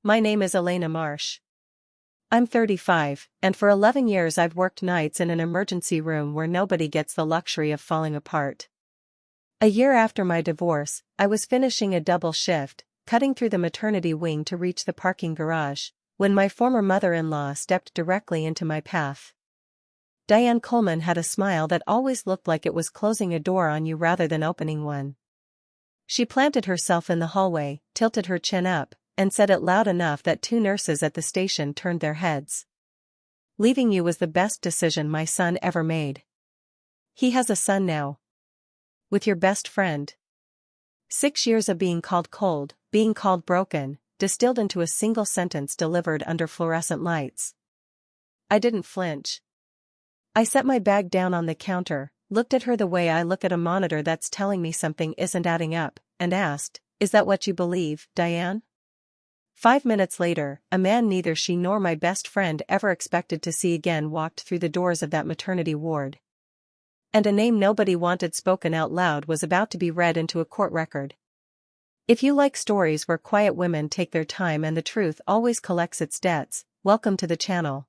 My name is Elena Marsh. I'm 35, and for 11 years I've worked nights in an emergency room where nobody gets the luxury of falling apart. A year after my divorce, I was finishing a double shift, cutting through the maternity wing to reach the parking garage, when my former mother-in-law stepped directly into my path. Diane Coleman had a smile that always looked like it was closing a door on you rather than opening one. She planted herself in the hallway, tilted her chin up, and said it loud enough that 2 nurses at the station turned their heads. Leaving you was the best decision my son ever made. He has a son now. With your best friend. 6 years of being called cold, being called broken, distilled into a single sentence delivered under fluorescent lights. I didn't flinch. I set my bag down on the counter, looked at her the way I look at a monitor that's telling me something isn't adding up, and asked, "Is that what you believe, Diane?" 5 minutes later, a man neither she nor my best friend ever expected to see again walked through the doors of that maternity ward. And a name nobody wanted spoken out loud was about to be read into a court record. If you like stories where quiet women take their time and the truth always collects its debts, welcome to the channel.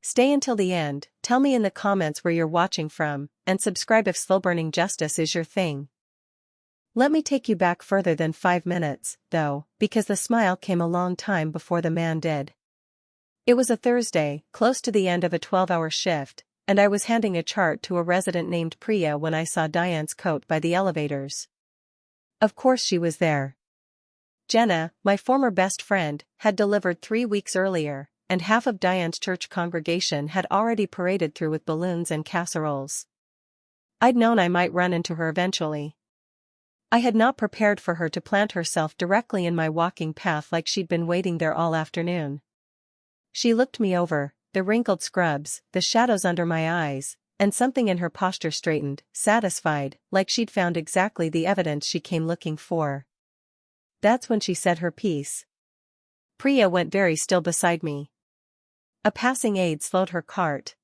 Stay until the end, tell me in the comments where you're watching from, and subscribe if slow-burning justice is your thing. Let me take you back further than 5 minutes, though, because the smile came a long time before the man did. It was a Thursday, close to the end of a 12-hour shift, and I was handing a chart to a resident named Priya when I saw Diane's coat by the elevators. Of course she was there. Jenna, my former best friend, had delivered 3 weeks earlier, and half of Diane's church congregation had already paraded through with balloons and casseroles. I'd known I might run into her eventually. I had not prepared for her to plant herself directly in my walking path like she'd been waiting there all afternoon. She looked me over, the wrinkled scrubs, the shadows under my eyes, and something in her posture straightened, satisfied, like she'd found exactly the evidence she came looking for. That's when she said her piece. Priya went very still beside me. A passing aide slowed her cart.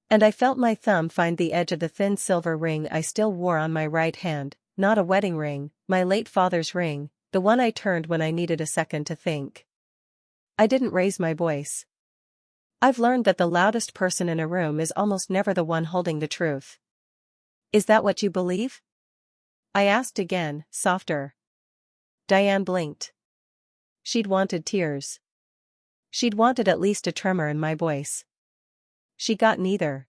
And I felt my thumb find the edge of the thin silver ring I still wore on my right hand, not a wedding ring, my late father's ring, the one I turned when I needed a second to think. I didn't raise my voice. I've learned that the loudest person in a room is almost never the one holding the truth. Is that what you believe? I asked again, softer. Diane blinked. She'd wanted tears. She'd wanted at least a tremor in my voice. She got neither.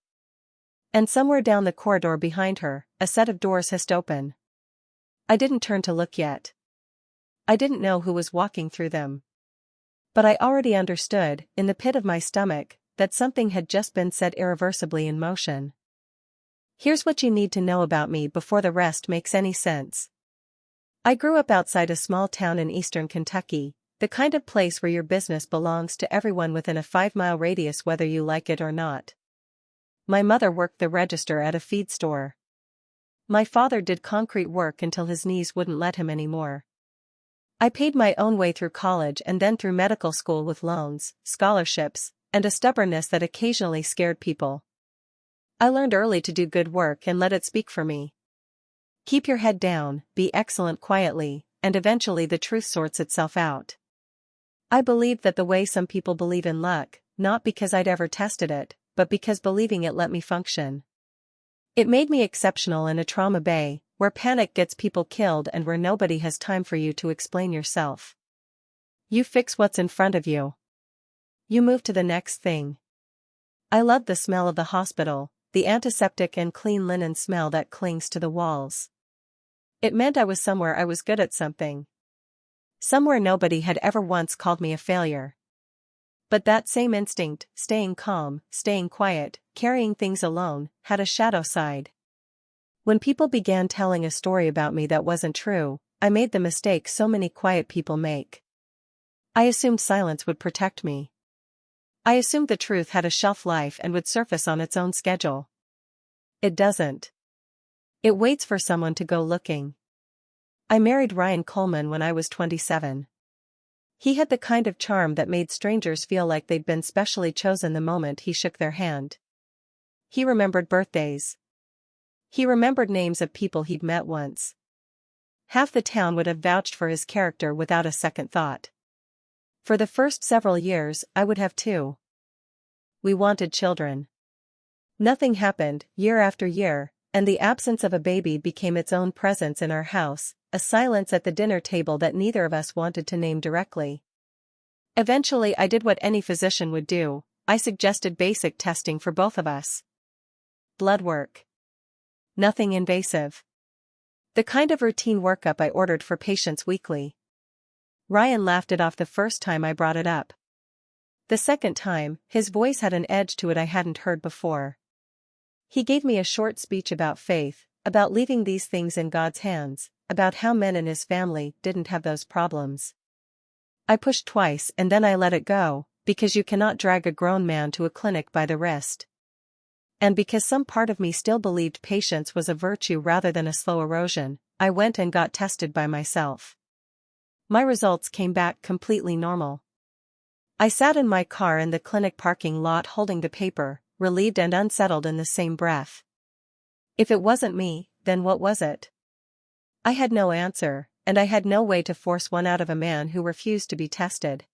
And somewhere down the corridor behind her, a set of doors hissed open. I didn't turn to look yet. I didn't know who was walking through them. But I already understood, in the pit of my stomach, that something had just been set irreversibly in motion. Here's what you need to know about me before the rest makes any sense. I grew up outside a small town in eastern Kentucky, the kind of place where your business belongs to everyone within a 5-mile radius whether you like it or not. My mother worked the register at a feed store. My father did concrete work until his knees wouldn't let him anymore. I paid my own way through college and then through medical school with loans, scholarships, and a stubbornness that occasionally scared people. I learned early to do good work and let it speak for me. Keep your head down, be excellent quietly, and eventually the truth sorts itself out. I believed that the way some people believe in luck, not because I'd ever tested it, but because believing it let me function. It made me exceptional in a trauma bay, where panic gets people killed and where nobody has time for you to explain yourself. You fix what's in front of you. You move to the next thing. I loved the smell of the hospital, the antiseptic and clean linen smell that clings to the walls. It meant I was somewhere I was good at something. Somewhere nobody had ever once called me a failure. But that same instinct, staying calm, staying quiet, carrying things alone, had a shadow side. When people began telling a story about me that wasn't true, I made the mistake so many quiet people make. I assumed silence would protect me. I assumed the truth had a shelf life and would surface on its own schedule. It doesn't. It waits for someone to go looking. I married Ryan Coleman when I was 27. He had the kind of charm that made strangers feel like they'd been specially chosen the moment he shook their hand. He remembered birthdays. He remembered names of people he'd met once. Half the town would have vouched for his character without a second thought. For the first several years, I would have too. We wanted children. Nothing happened, year after year, and the absence of a baby became its own presence in our house, a silence at the dinner table that neither of us wanted to name directly. Eventually I did what any physician would do. I suggested basic testing for both of us. Blood work. Nothing invasive. The kind of routine workup I ordered for patients weekly. Ryan laughed it off the first time I brought it up. The second time, his voice had an edge to it I hadn't heard before. He gave me a short speech about faith, about leaving these things in God's hands, about how men in his family didn't have those problems. I pushed twice and then I let it go, because you cannot drag a grown man to a clinic by the wrist. And because some part of me still believed patience was a virtue rather than a slow erosion, I went and got tested by myself. My results came back completely normal. I sat in my car in the clinic parking lot holding the paper, relieved and unsettled in the same breath. If it wasn't me, then what was it? I had no answer, and I had no way to force one out of a man who refused to be tested.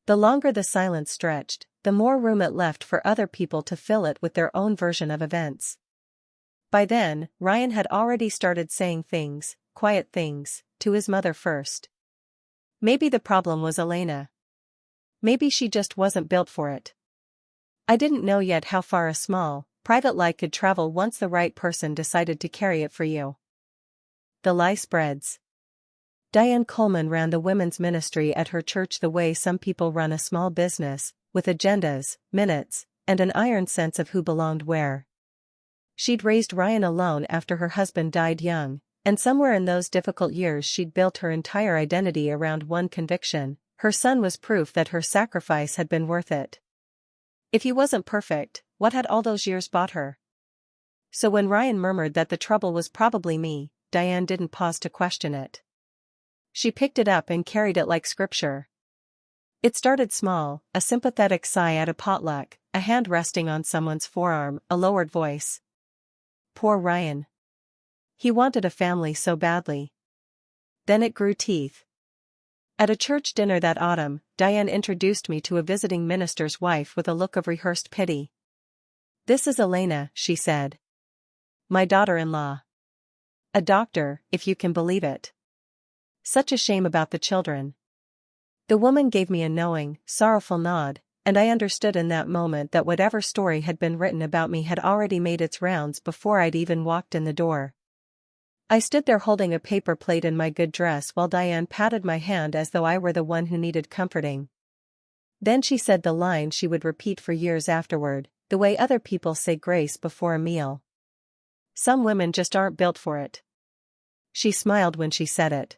The longer the silence stretched, the more room it left for other people to fill it with their own version of events. By then, Ryan had already started saying things, quiet things, to his mother first. Maybe the problem was Elena. Maybe she just wasn't built for it. I didn't know yet how far a small, private lie could travel once the right person decided to carry it for you. The lie spreads. Diane Coleman ran the women's ministry at her church the way some people run a small business, with agendas, minutes, and an iron sense of who belonged where. She'd raised Ryan alone after her husband died young, and somewhere in those difficult years she'd built her entire identity around one conviction: her son was proof that her sacrifice had been worth it. If he wasn't perfect, what had all those years bought her? So when Ryan murmured that the trouble was probably me, Diane didn't pause to question it. She picked it up and carried it like scripture. It started small, a sympathetic sigh at a potluck, a hand resting on someone's forearm, a lowered voice. Poor Ryan. He wanted a family so badly. Then it grew teeth. At a church dinner that autumn, Diane introduced me to a visiting minister's wife with a look of rehearsed pity. "This is Elena," she said. "My daughter-in-law. A doctor, if you can believe it. Such a shame about the children." The woman gave me a knowing, sorrowful nod, and I understood in that moment that whatever story had been written about me had already made its rounds before I'd even walked in the door. I stood there holding a paper plate in my good dress while Diane patted my hand as though I were the one who needed comforting. Then she said the line she would repeat for years afterward, the way other people say grace before a meal. "Some women just aren't built for it." She smiled when she said it.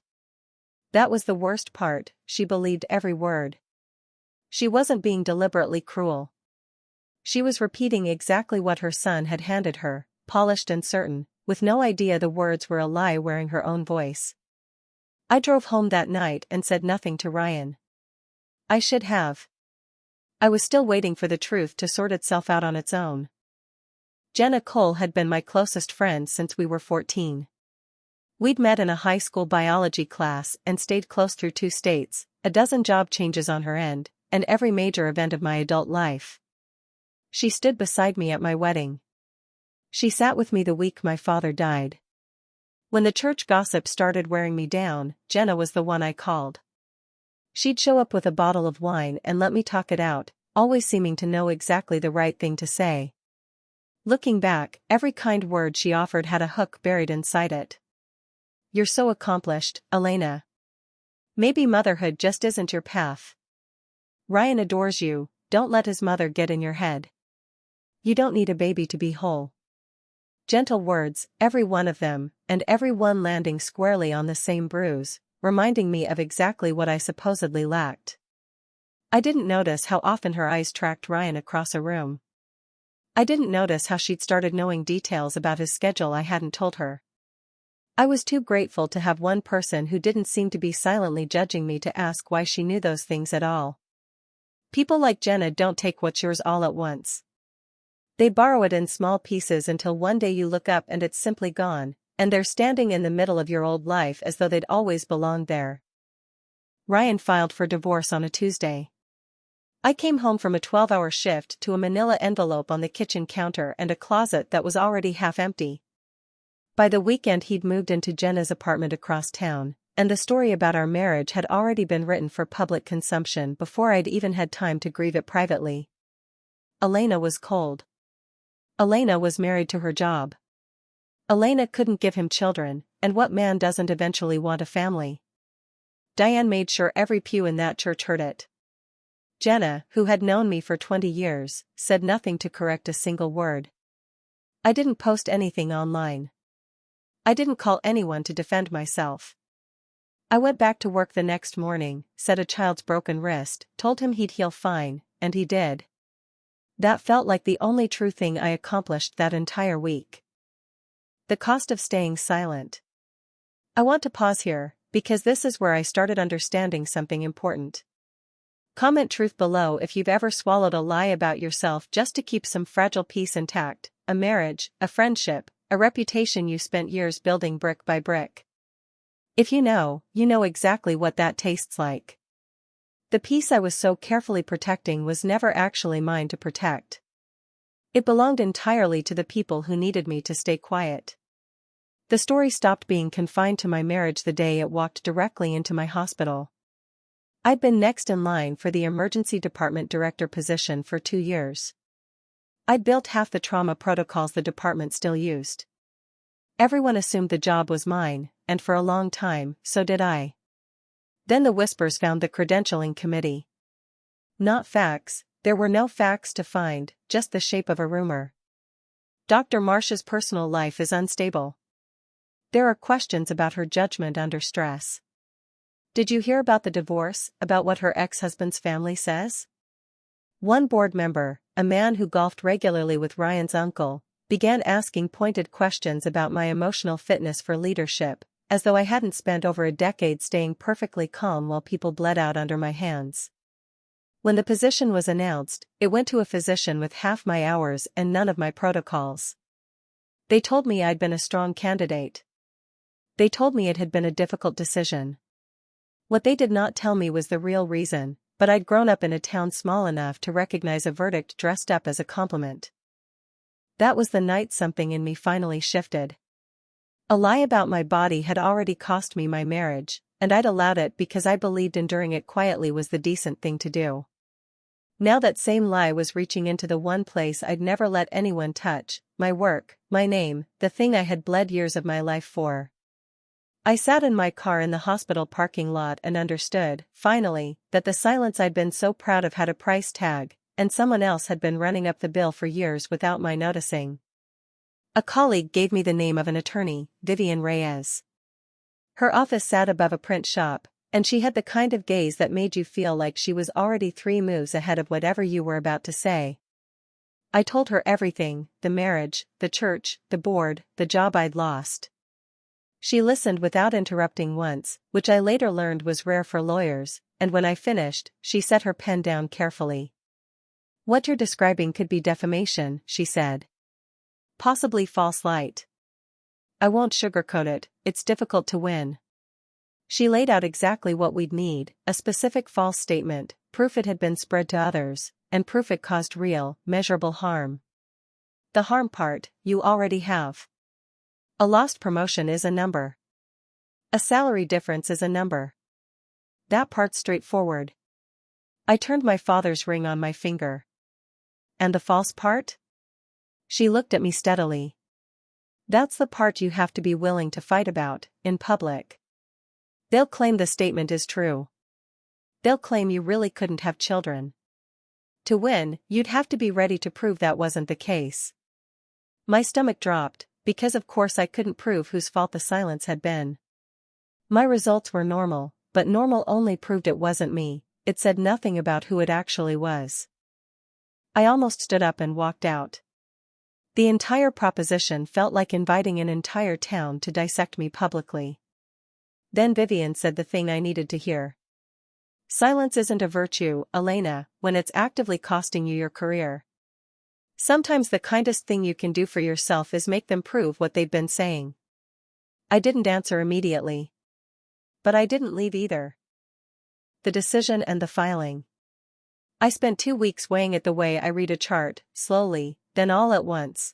That was the worst part, she believed every word. She wasn't being deliberately cruel. She was repeating exactly what her son had handed her, polished and certain, with no idea the words were a lie wearing her own voice. I drove home that night and said nothing to Ryan. I should have. I was still waiting for the truth to sort itself out on its own. Jenna Cole had been my closest friend since we were 14. We'd met in a high school biology class and stayed close through 2 states, a dozen job changes on her end, and every major event of my adult life. She stood beside me at my wedding. She sat with me the week my father died. When the church gossip started wearing me down, Jenna was the one I called. She'd show up with a bottle of wine and let me talk it out, always seeming to know exactly the right thing to say. Looking back, every kind word she offered had a hook buried inside it. "You're so accomplished, Elena. Maybe motherhood just isn't your path. Ryan adores you, don't let his mother get in your head. You don't need a baby to be whole." Gentle words, every one of them, and every one landing squarely on the same bruise, reminding me of exactly what I supposedly lacked. I didn't notice how often her eyes tracked Ryan across a room. I didn't notice how she'd started knowing details about his schedule I hadn't told her. I was too grateful to have one person who didn't seem to be silently judging me to ask why she knew those things at all. People like Jenna don't take what's yours all at once. They borrow it in small pieces until one day you look up and it's simply gone, and they're standing in the middle of your old life as though they'd always belonged there. Ryan filed for divorce on a Tuesday. I came home from a 12-hour shift to a manila envelope on the kitchen counter and a closet that was already half empty. By the weekend he'd moved into Jenna's apartment across town, and the story about our marriage had already been written for public consumption before I'd even had time to grieve it privately. Elena was cold. Elena was married to her job. Elena couldn't give him children, and what man doesn't eventually want a family? Diane made sure every pew in that church heard it. Jenna, who had known me for 20 years, said nothing to correct a single word. I didn't post anything online. I didn't call anyone to defend myself. I went back to work the next morning, said a child's broken wrist, told him he'd heal fine, and he did. That felt like the only true thing I accomplished that entire week. The cost of staying silent. I want to pause here, because this is where I started understanding something important. Comment truth below if you've ever swallowed a lie about yourself just to keep some fragile peace intact, a marriage, a friendship, a reputation you spent years building brick by brick. If you know exactly what that tastes like. The peace I was so carefully protecting was never actually mine to protect. It belonged entirely to the people who needed me to stay quiet. The story stopped being confined to my marriage the day it walked directly into my hospital. I'd been next in line for the emergency department director position for 2 years. I'd built half the trauma protocols the department still used. Everyone assumed the job was mine, and for a long time, so did I. Then the whispers found the credentialing committee. Not facts, there were no facts to find, just the shape of a rumor. Dr. Marsh's personal life is unstable. There are questions about her judgment under stress. Did you hear about the divorce, about what her ex-husband's family says? One board member, a man who golfed regularly with Ryan's uncle, began asking pointed questions about my emotional fitness for leadership, as though I hadn't spent over a decade staying perfectly calm while people bled out under my hands. When the position was announced, it went to a physician with half my hours and none of my protocols. They told me I'd been a strong candidate. They told me it had been a difficult decision. What they did not tell me was the real reason, but I'd grown up in a town small enough to recognize a verdict dressed up as a compliment. That was the night something in me finally shifted. A lie about my body had already cost me my marriage, and I'd allowed it because I believed enduring it quietly was the decent thing to do. Now that same lie was reaching into the one place I'd never let anyone touch, my work, my name, the thing I had bled years of my life for. I sat in my car in the hospital parking lot and understood, finally, that the silence I'd been so proud of had a price tag, and someone else had been running up the bill for years without my noticing. A colleague gave me the name of an attorney, Vivian Reyes. Her office sat above a print shop, and she had the kind of gaze that made you feel like she was already 3 moves ahead of whatever you were about to say. I told her everything, the marriage, the church, the board, the job I'd lost. She listened without interrupting once, which I later learned was rare for lawyers, and when I finished, she set her pen down carefully. What you're describing could be defamation, she said. Possibly false light. I won't sugarcoat it, it's difficult to win. She laid out exactly what we'd need, a specific false statement, proof it had been spread to others, and proof it caused real, measurable harm. The harm part, you already have. A lost promotion is a number. A salary difference is a number. That part's straightforward. I turned my father's ring on my finger. And the false part? She looked at me steadily. That's the part you have to be willing to fight about, in public. They'll claim the statement is true. They'll claim you really couldn't have children. To win, you'd have to be ready to prove that wasn't the case. My stomach dropped, because of course I couldn't prove whose fault the silence had been. My results were normal, but normal only proved it wasn't me, it said nothing about who it actually was. I almost stood up and walked out. The entire proposition felt like inviting an entire town to dissect me publicly. Then Vivian said the thing I needed to hear. Silence isn't a virtue, Elena, when it's actively costing you your career. Sometimes the kindest thing you can do for yourself is make them prove what they've been saying. I didn't answer immediately. But I didn't leave either. the decision and the filing. I spent 2 weeks weighing it the way I read a chart, slowly, then all at once.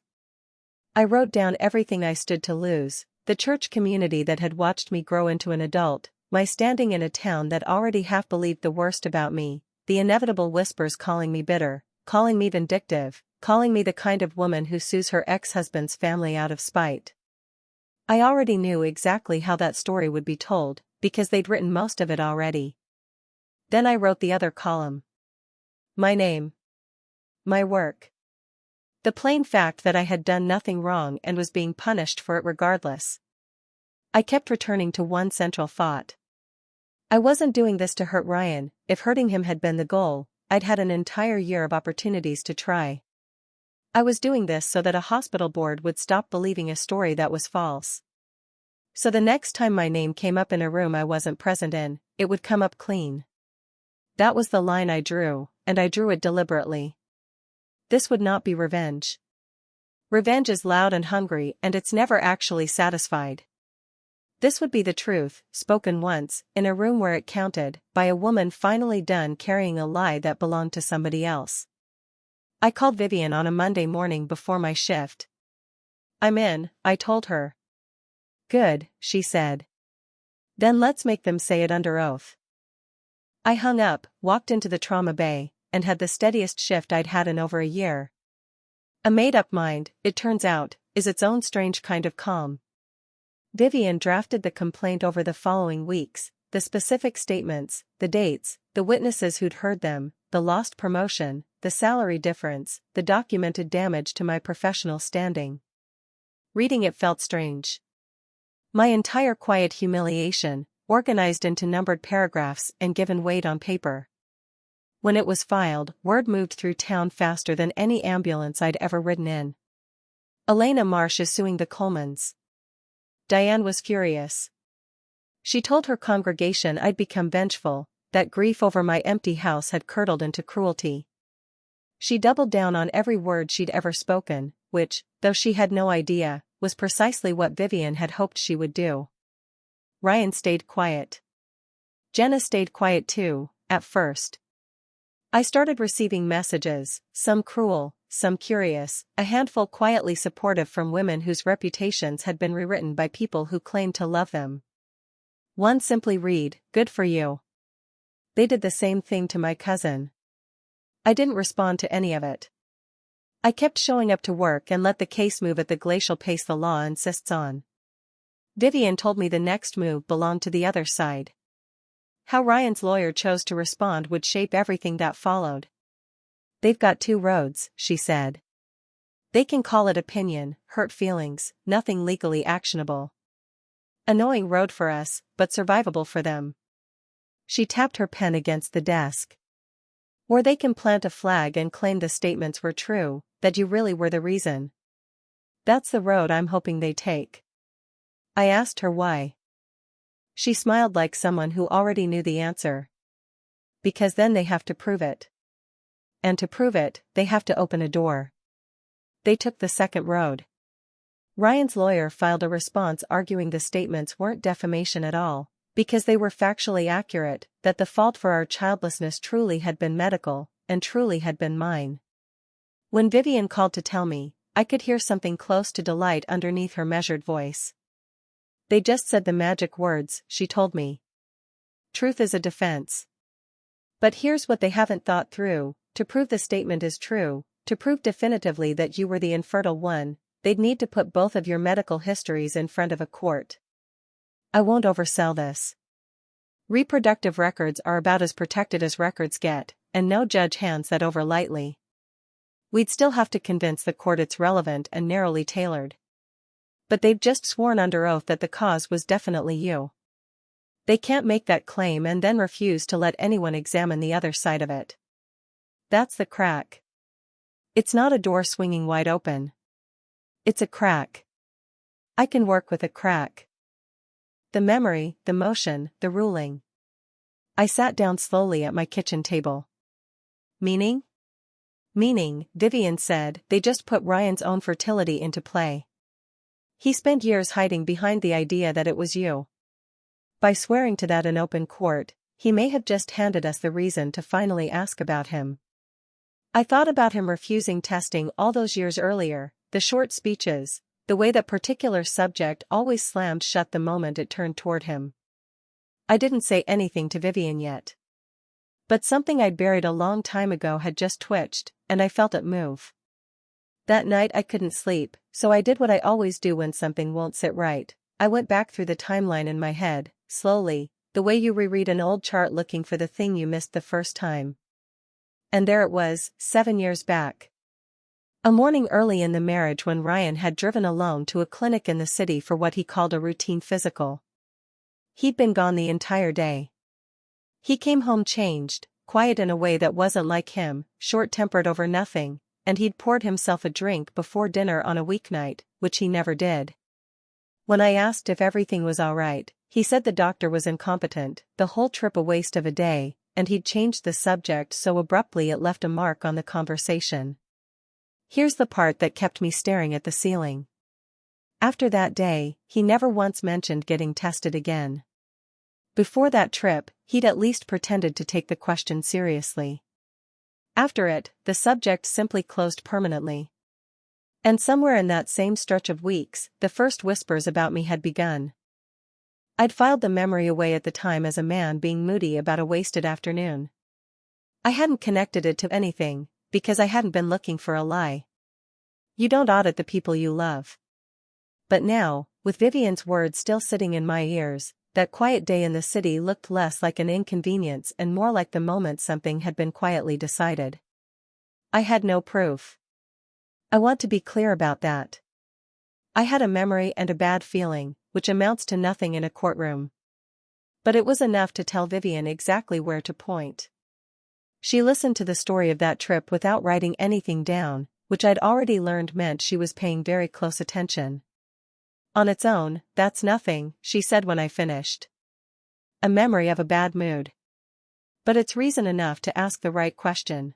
I wrote down everything I stood to lose, the church community that had watched me grow into an adult, my standing in a town that already half believed the worst about me, the inevitable whispers calling me bitter, calling me vindictive, calling me the kind of woman who sues her ex-husband's family out of spite. I already knew exactly how that story would be told, because they'd written most of it already. Then I wrote the other column. My name. My work. The plain fact that I had done nothing wrong and was being punished for it regardless. I kept returning to one central thought. I wasn't doing this to hurt Ryan. If hurting him had been the goal, I'd had an entire year of opportunities to try. I was doing this so that a hospital board would stop believing a story that was false. So the next time my name came up in a room I wasn't present in, it would come up clean. That was the line I drew, and I drew it deliberately. This would not be revenge. Revenge is loud and hungry, and it's never actually satisfied. This would be the truth, spoken once, in a room where it counted, by a woman finally done carrying a lie that belonged to somebody else. I called Vivian on a Monday morning before my shift. "I'm in," I told her. "Good," she said. "Then let's make them say it under oath." I hung up, walked into the trauma bay, and had the steadiest shift I'd had in over a year. A made-up mind, it turns out, is its own strange kind of calm. Vivian drafted the complaint over the following weeks, the specific statements, the dates, the witnesses who'd heard them, the lost promotion, the salary difference, the documented damage to my professional standing. Reading it felt strange. My entire quiet humiliation, organized into numbered paragraphs and given weight on paper. When it was filed, word moved through town faster than any ambulance I'd ever ridden in. Elena Marsh is suing the Colemans. Diane was furious. She told her congregation I'd become vengeful, that grief over my empty house had curdled into cruelty. She doubled down on every word she'd ever spoken, which, though she had no idea, was precisely what Vivian had hoped she would do. Ryan stayed quiet. Jenna stayed quiet too, at first. I started receiving messages, some cruel, some curious, a handful quietly supportive from women whose reputations had been rewritten by people who claimed to love them. One simply read, "Good for you." They did the same thing to my cousin. I didn't respond to any of it. I kept showing up to work and let the case move at the glacial pace the law insists on. Vivian told me the next move belonged to the other side. How Ryan's lawyer chose to respond would shape everything that followed. "They've got two roads," she said. "They can call it opinion, hurt feelings, nothing legally actionable. Annoying road for us, but survivable for them." She tapped her pen against the desk. "Or they can plant a flag and claim the statements were true, that you really were the reason. That's the road I'm hoping they take." I asked her why. She smiled like someone who already knew the answer. "Because then they have to prove it. And to prove it, they have to open a door." They took the second road. Ryan's lawyer filed a response arguing the statements weren't defamation at all, because they were factually accurate, that the fault for our childlessness truly had been medical, and truly had been mine. When Vivian called to tell me, I could hear something close to delight underneath her measured voice. "They just said the magic words," she told me. "Truth is a defense. But here's what they haven't thought through: to prove the statement is true, to prove definitively that you were the infertile one, they'd need to put both of your medical histories in front of a court. I won't oversell this. Reproductive records are about as protected as records get, and no judge hands that over lightly. We'd still have to convince the court it's relevant and narrowly tailored. But they've just sworn under oath that the cause was definitely you. They can't make that claim and then refuse to let anyone examine the other side of it. That's the crack. It's not a door swinging wide open. It's a crack. I can work with a crack. The memory, the motion, the ruling." I sat down slowly at my kitchen table. "Meaning?" "Meaning," Vivian said, "they just put Ryan's own fertility into play. He spent years hiding behind the idea that it was you. By swearing to that in open court, he may have just handed us the reason to finally ask about him. I thought about him refusing testing all those years earlier, the short speeches, the way that particular subject always slammed shut the moment it turned toward him. I didn't say anything to Vivian yet. But something I'd buried a long time ago had just twitched, and I felt it move. That night I couldn't sleep, so I did what I always do when something won't sit right. I went back through the timeline in my head, slowly, the way you reread an old chart looking for the thing you missed the first time. And there it was, 7 years back. A morning early in the marriage when Ryan had driven alone to a clinic in the city for what he called a routine physical. He'd been gone the entire day. He came home changed, quiet in a way that wasn't like him, short-tempered over nothing, and he'd poured himself a drink before dinner on a weeknight, which he never did. When I asked if everything was all right, he said the doctor was incompetent, the whole trip a waste of a day, and he'd changed the subject so abruptly it left a mark on the conversation. Here's the part that kept me staring at the ceiling. After that day, he never once mentioned getting tested again. Before that trip, he'd at least pretended to take the question seriously. After it, the subject simply closed permanently. And somewhere in that same stretch of weeks, the first whispers about me had begun. I'd filed the memory away at the time as a man being moody about a wasted afternoon. I hadn't connected it to anything, because I hadn't been looking for a lie. You don't audit the people you love. But now, with Vivian's words still sitting in my ears, that quiet day in the city looked less like an inconvenience and more like the moment something had been quietly decided. I had no proof. I want to be clear about that. I had a memory and a bad feeling, which amounts to nothing in a courtroom. But it was enough to tell Vivian exactly where to point. She listened to the story of that trip without writing anything down, which I'd already learned meant she was paying very close attention. On its own, that's nothing, she said when I finished. A memory of a bad mood. But it's reason enough to ask the right question.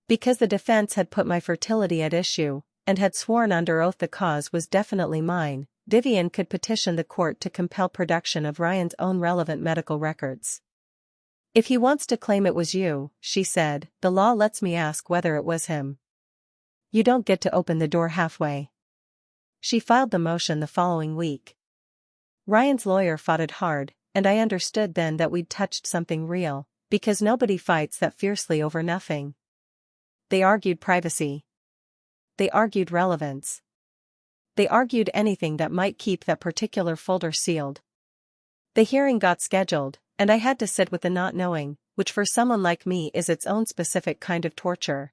Because the defense had put my fertility at issue, and had sworn under oath the cause was definitely mine, Vivian could petition the court to compel production of Ryan's own relevant medical records. If he wants to claim it was you, she said, the law lets me ask whether it was him. You don't get to open the door halfway. She filed the motion the following week. Ryan's lawyer fought it hard, and I understood then that we'd touched something real, because nobody fights that fiercely over nothing. They argued privacy. They argued relevance. They argued anything that might keep that particular folder sealed. The hearing got scheduled, and I had to sit with the not knowing, which for someone like me is its own specific kind of torture.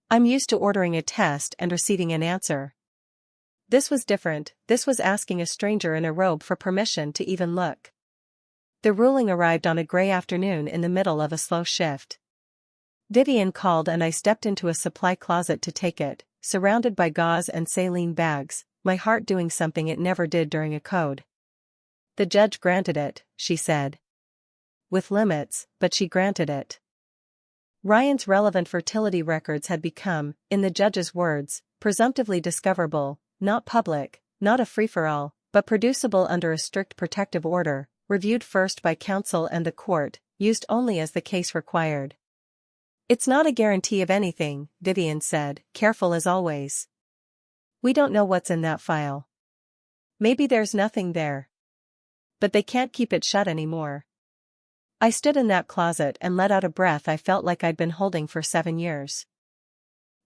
I'm used to ordering a test and receiving an answer. This was different, this was asking a stranger in a robe for permission to even look. The ruling arrived on a gray afternoon in the middle of a slow shift. Vivian called and I stepped into a supply closet to take it, surrounded by gauze and saline bags, my heart doing something it never did during a code. The judge granted it, she said. With limits, but she granted it. Ryan's relevant fertility records had become, in the judge's words, presumptively discoverable, not public, not a free-for-all, but producible under a strict protective order, reviewed first by counsel and the court, used only as the case required. It's not a guarantee of anything, Vivian said, careful as always. We don't know what's in that file. Maybe there's nothing there. But they can't keep it shut anymore. I stood in that closet and let out a breath I felt like I'd been holding for 7 years.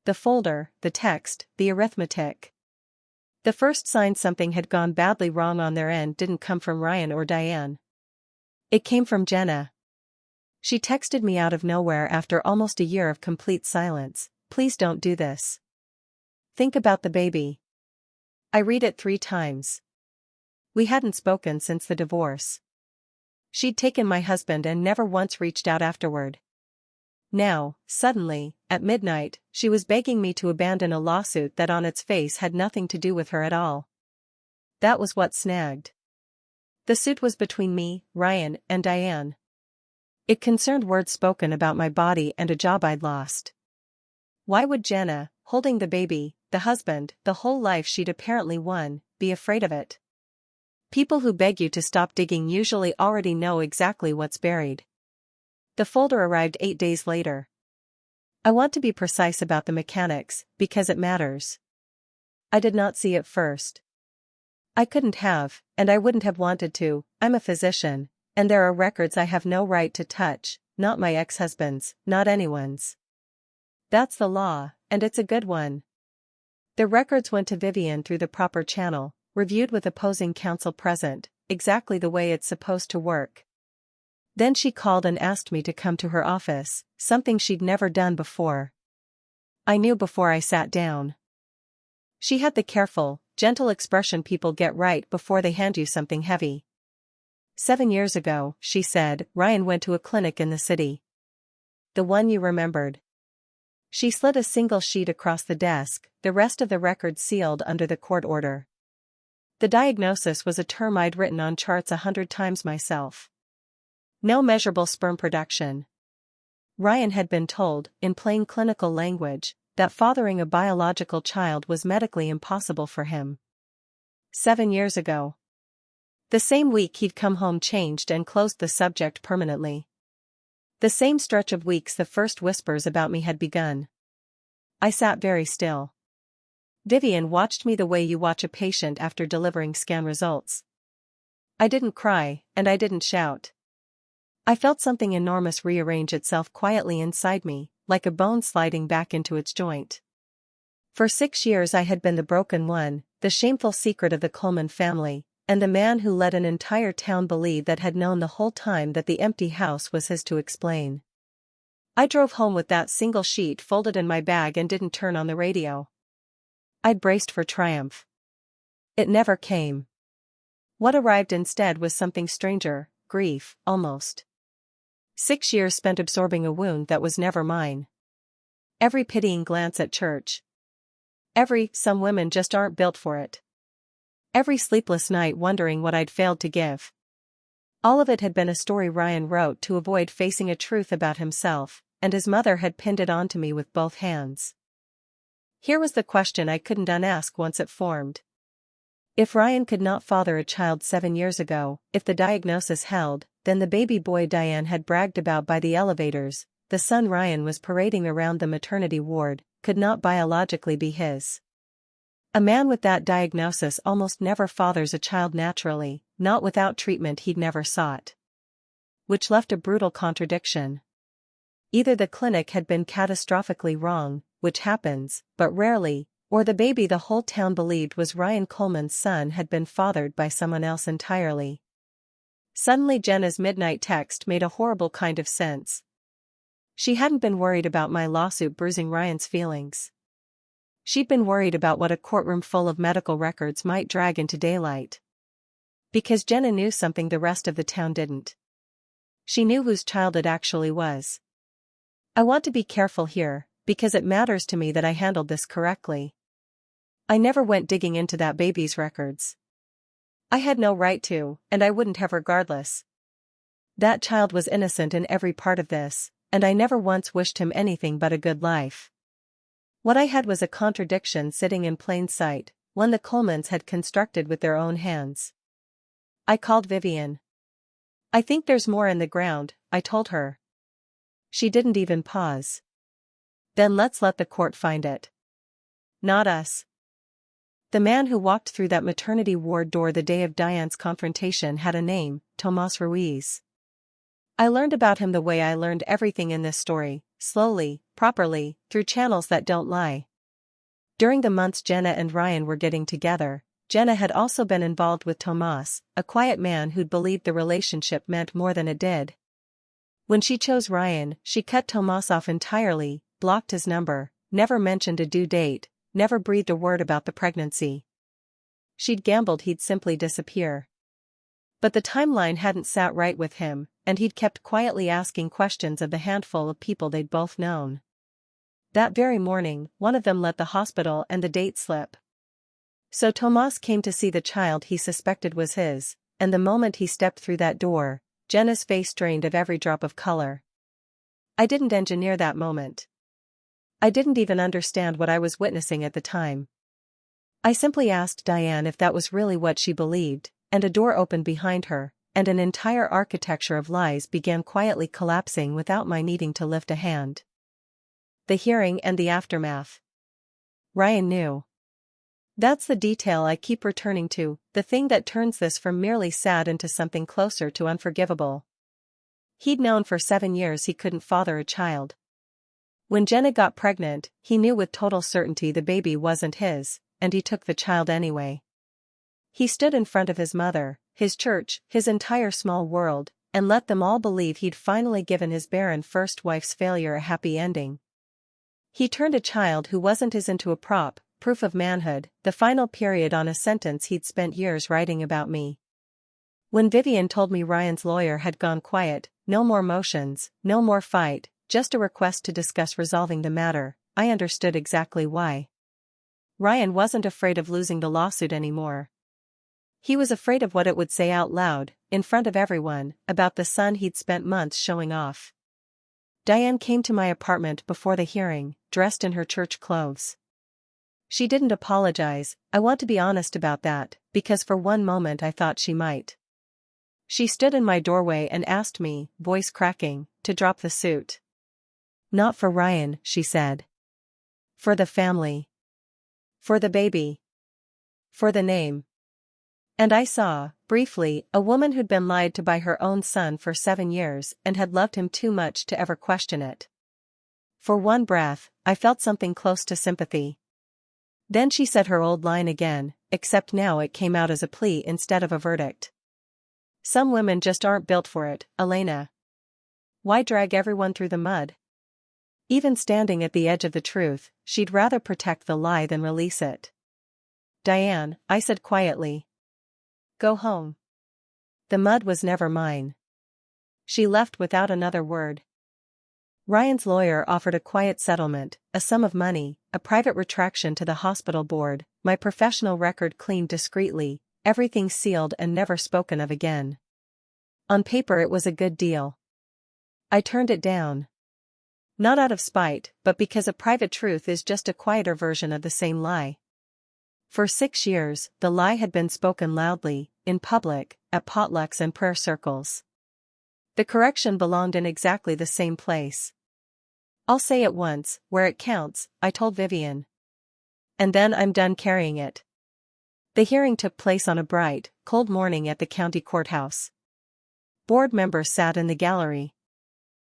The folder, the text, the arithmetic. The first sign something had gone badly wrong on their end didn't come from Ryan or Diane. It came from Jenna. She texted me out of nowhere after almost a year of complete silence. Please don't do this. Think about the baby. I read it 3 times. We hadn't spoken since the divorce. She'd taken my husband and never once reached out afterward. Now, suddenly, at midnight, she was begging me to abandon a lawsuit that on its face had nothing to do with her at all. That was what snagged. The suit was between me, Ryan, and Diane. It concerned words spoken about my body and a job I'd lost. Why would Jenna, holding the baby, the husband, the whole life she'd apparently won, be afraid of it? People who beg you to stop digging usually already know exactly what's buried. The folder arrived 8 days later. I want to be precise about the mechanics, because it matters. I did not see it first. I couldn't have, and I wouldn't have wanted to. I'm a physician, and there are records I have no right to touch, not my ex-husband's, not anyone's. That's the law, and it's a good one. The records went to Vivian through the proper channel, reviewed with opposing counsel present, exactly the way it's supposed to work. Then she called and asked me to come to her office, something she'd never done before. I knew before I sat down. She had the careful, gentle expression people get right before they hand you something heavy. 7 years ago, she said, Ryan went to a clinic in the city. The one you remembered. She slid a single sheet across the desk, the rest of the records sealed under the court order. The diagnosis was a term I'd written on charts 100 times myself. No measurable sperm production. Ryan had been told, in plain clinical language, that fathering a biological child was medically impossible for him. 7 years ago. The same week he'd come home changed and closed the subject permanently. The same stretch of weeks the first whispers about me had begun. I sat very still. Vivian watched me the way you watch a patient after delivering scan results. I didn't cry, and I didn't shout. I felt something enormous rearrange itself quietly inside me, like a bone sliding back into its joint. For 6 years I had been the broken one, the shameful secret of the Coleman family, and the man who let an entire town believe that had known the whole time that the empty house was his to explain. I drove home with that single sheet folded in my bag and didn't turn on the radio. I'd braced for triumph. It never came. What arrived instead was something stranger, grief, almost. 6 years spent absorbing a wound that was never mine. Every pitying glance at church. Every, some women just aren't built for it. Every sleepless night wondering what I'd failed to give. All of it had been a story Ryan wrote to avoid facing a truth about himself, and his mother had pinned it onto me with both hands. Here was the question I couldn't unask once it formed. If Ryan could not father a child 7 years ago, if the diagnosis held, then the baby boy Diane had bragged about by the elevators, the son Ryan was parading around the maternity ward, could not biologically be his. A man with that diagnosis almost never fathers a child naturally, not without treatment he'd never sought. Which left a brutal contradiction. Either the clinic had been catastrophically wrong, which happens, but rarely, or the baby the whole town believed was Ryan Coleman's son had been fathered by someone else entirely. Suddenly Jenna's midnight text made a horrible kind of sense. She hadn't been worried about my lawsuit bruising Ryan's feelings. She'd been worried about what a courtroom full of medical records might drag into daylight. Because Jenna knew something the rest of the town didn't. She knew whose child it actually was. I want to be careful here, because it matters to me that I handled this correctly. I never went digging into that baby's records. I had no right to, and I wouldn't have regardless. That child was innocent in every part of this, and I never once wished him anything but a good life. What I had was a contradiction sitting in plain sight, one the Colemans had constructed with their own hands. I called Vivian. I think there's more in the ground, I told her. She didn't even pause. Then let's let the court find it. Not us. The man who walked through that maternity ward door the day of Diane's confrontation had a name, Tomas Ruiz. I learned about him the way I learned everything in this story, slowly, properly, through channels that don't lie. During the months Jenna and Ryan were getting together, Jenna had also been involved with Tomas, a quiet man who'd believed the relationship meant more than it did. When she chose Ryan, she cut Tomas off entirely, blocked his number, never mentioned a due date, never breathed a word about the pregnancy. She'd gambled he'd simply disappear. But the timeline hadn't sat right with him, and he'd kept quietly asking questions of the handful of people they'd both known. That very morning, one of them let the hospital and the date slip. So Tomas came to see the child he suspected was his, and the moment he stepped through that door, Jenna's face drained of every drop of color. I didn't engineer that moment. I didn't even understand what I was witnessing at the time. I simply asked Diane if that was really what she believed, and a door opened behind her, and an entire architecture of lies began quietly collapsing without my needing to lift a hand. The hearing and the aftermath. Ryan knew. That's the detail I keep returning to, the thing that turns this from merely sad into something closer to unforgivable. He'd known for 7 years he couldn't father a child. When Jenna got pregnant, he knew with total certainty the baby wasn't his, and he took the child anyway. He stood in front of his mother, his church, his entire small world, and let them all believe he'd finally given his barren first wife's failure a happy ending. He turned a child who wasn't his into a prop, proof of manhood, the final period on a sentence he'd spent years writing about me. When Vivian told me Ryan's lawyer had gone quiet, no more motions, no more fight, just a request to discuss resolving the matter, I understood exactly why. Ryan wasn't afraid of losing the lawsuit anymore. He was afraid of what it would say out loud, in front of everyone, about the son he'd spent months showing off. Diane came to my apartment before the hearing, dressed in her church clothes. She didn't apologize, I want to be honest about that, because for one moment I thought she might. She stood in my doorway and asked me, voice cracking, to drop the suit. Not for Ryan, she said. For the family. For the baby. For the name. And I saw, briefly, a woman who'd been lied to by her own son for 7 years and had loved him too much to ever question it. For one breath, I felt something close to sympathy. Then she said her old line again, except now it came out as a plea instead of a verdict. Some women just aren't built for it, Elena. Why drag everyone through the mud? Even standing at the edge of the truth, she'd rather protect the lie than release it. Diane, I said quietly. Go home. The mud was never mine. She left without another word. Ryan's lawyer offered a quiet settlement, a sum of money, a private retraction to the hospital board, my professional record cleaned discreetly, everything sealed and never spoken of again. On paper it was a good deal. I turned it down. Not out of spite, but because a private truth is just a quieter version of the same lie. For 6 years, the lie had been spoken loudly, in public, at potlucks and prayer circles. The correction belonged in exactly the same place. I'll say it once, where it counts, I told Vivian. And then I'm done carrying it. The hearing took place on a bright, cold morning at the county courthouse. Board members sat in the gallery.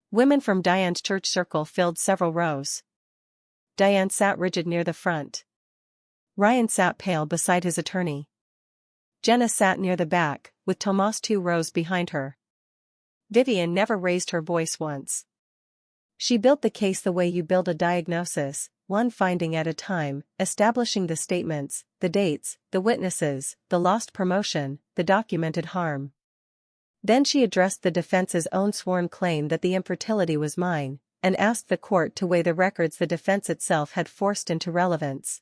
Women from Diane's church circle filled several rows. Diane sat rigid near the front. Ryan sat pale beside his attorney. Jenna sat near the back, with Tomas 2 rows behind her. Vivian never raised her voice once. She built the case the way you build a diagnosis, one finding at a time, establishing the statements, the dates, the witnesses, the lost promotion, the documented harm. Then she addressed the defense's own sworn claim that the infertility was mine, and asked the court to weigh the records the defense itself had forced into relevance.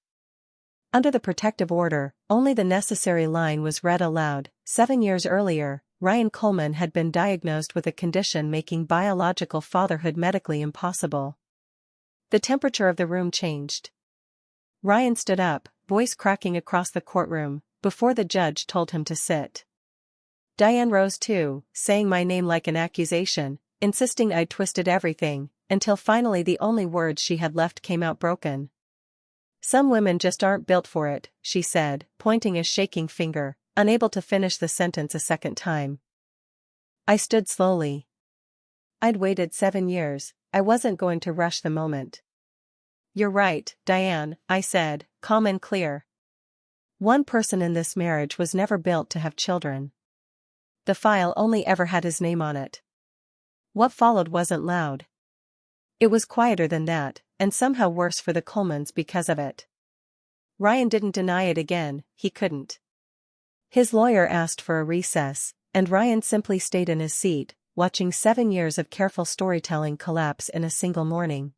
Under the protective order, only the necessary line was read aloud. 7 years earlier, Ryan Coleman had been diagnosed with a condition making biological fatherhood medically impossible. The temperature of the room changed. Ryan stood up, voice cracking across the courtroom, before the judge told him to sit. Diane rose too, saying my name like an accusation, insisting I'd twisted everything, until finally the only words she had left came out broken. Some women just aren't built for it, she said, pointing a shaking finger, unable to finish the sentence a second time. I stood slowly. I'd waited 7 years, I wasn't going to rush the moment. You're right, Diane, I said, calm and clear. One person in this marriage was never built to have children. The file only ever had his name on it. What followed wasn't loud. It was quieter than that, and somehow worse for the Colemans because of it. Ryan didn't deny it again, he couldn't. His lawyer asked for a recess, and Ryan simply stayed in his seat, watching 7 years of careful storytelling collapse in a single morning.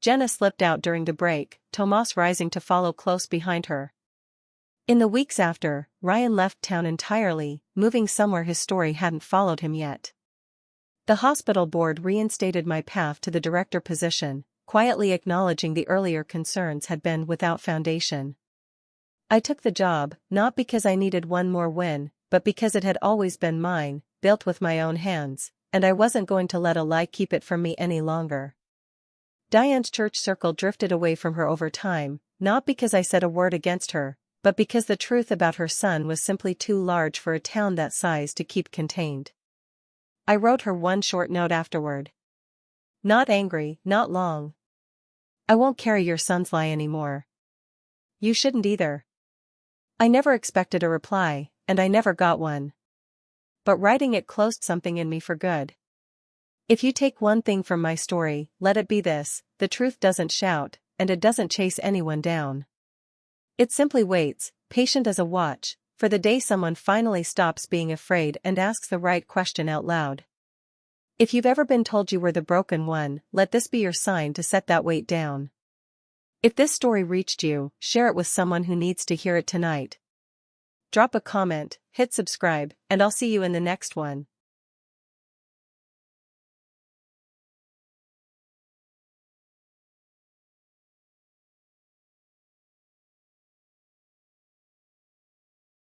Jenna slipped out during the break, Tomas rising to follow close behind her. In the weeks after, Ryan left town entirely, moving somewhere his story hadn't followed him yet. The hospital board reinstated my path to the director position, quietly acknowledging the earlier concerns had been without foundation. I took the job, not because I needed one more win, but because it had always been mine, built with my own hands, and I wasn't going to let a lie keep it from me any longer. Diane's church circle drifted away from her over time, not because I said a word against her, but because the truth about her son was simply too large for a town that size to keep contained. I wrote her one short note afterward. Not angry, not long. I won't carry your son's lie anymore. You shouldn't either. I never expected a reply, and I never got one. But writing it closed something in me for good. If you take one thing from my story, let it be this: the truth doesn't shout, and it doesn't chase anyone down. It simply waits, patient as a watch, for the day someone finally stops being afraid and asks the right question out loud. If you've ever been told you were the broken one, let this be your sign to set that weight down. If this story reached you, share it with someone who needs to hear it tonight. Drop a comment, hit subscribe, and I'll see you in the next one.